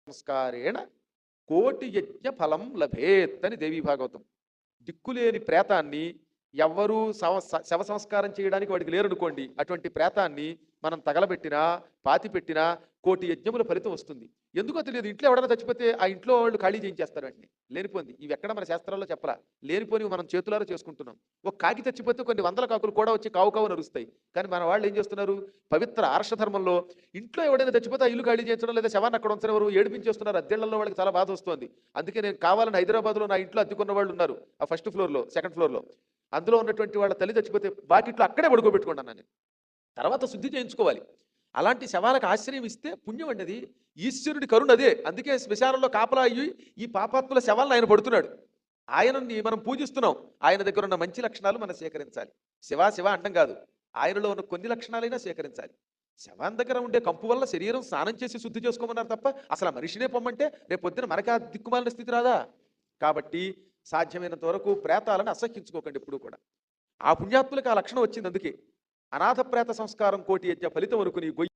సంస్కారేణ కోటి యజ్ఞ ఫలం లభేత్ అని దేవీ భాగవతం. దిక్కులేని ప్రేతాన్ని ఎవ్వరూ శవ సంస్కారం చేయడానికి వాడికి లేరనుకోండి, అటువంటి ప్రేతాన్ని మనం తగలబెట్టినా పాతిపెట్టినా కోటి యజ్ఞముల ఫలితం వస్తుంది. ఎందుకో తెలియదు, ఇంట్లో ఎవడైనా చచ్చిపోతే ఆ ఇంట్లో వాళ్ళు ఖాళీ చేయించేస్తారు వెంటనే. లేనిపోయింది ఇవి ఎక్కడ మన శాస్త్రాల్లో చెప్పరా, లేనిపోని మనం చేతులారా చేసుకుంటున్నాం. ఒక కాకి చచ్చిపోతే కొన్ని వందల కాకులు కూడా వచ్చి కావు కావు నరుస్తాయి. కానీ మన వాళ్ళు ఏం చేస్తున్నారు, పవిత్ర ఆర్షధర్మంలో ఇంట్లో ఎవడైనా చచ్చిపోతే ఆ ఇల్లు ఖాళీ చేయించడం లేదా శవాన్ని అక్కడ ఉంచడం, ఎవరు ఏడిపించేస్తున్నారు. అద్దెళ్లలో వాళ్ళకి చాలా బాధ వస్తుంది. అందుకే నేను కావాలని హైదరాబాద్లో నా ఇంట్లో అద్దెకున్న వాళ్ళు ఉన్నారు, ఆ ఫస్ట్ ఫ్లోర్లో సెకండ్ ఫ్లోర్లో. అందులో ఉన్నటువంటి వాళ్ళ తల్లి చచ్చిపోతే వాకిట్లో అక్కడే పడుకోబెట్టుకున్నాను నేను. తర్వాత శుద్ధి చేయించుకోవాలి. అలాంటి శవాలకు ఆశ్రయం ఇస్తే పుణ్యం అండి అది. ఈశ్వరుడి కరుణ అదే. అందుకే శ్మశానంలో కాపలా అయ్యి ఈ పాపాత్ముల శవాలను ఆయన పడుతున్నాడు. ఆయనని మనం పూజిస్తున్నాం. ఆయన దగ్గర ఉన్న మంచి లక్షణాలు మనం సేకరించాలి. శివ శివ అంటం కాదు, ఆయనలో ఉన్న కొన్ని లక్షణాలైనా సేకరించాలి. శవం దగ్గర ఉండే కంపు వల్ల శరీరం స్నానం చేసి శుద్ధి చేసుకోమన్నారు తప్ప అసలు ఆ మనిషినే పొమ్మంటే రేపు పొద్దున మనకి ఆ దిక్కుమాలిన స్థితి రాదా? కాబట్టి సాధ్యమైనంత వరకు ప్రేతాలను అసహ్యించుకోకండి ఎప్పుడు కూడా. ఆ పుణ్యాత్ములకు ఆ లక్షణం వచ్చింది. అందుకే అనాథ ప్రేత సంస్కారం కోటి యజ్ఞ ఫలితం అనుకుని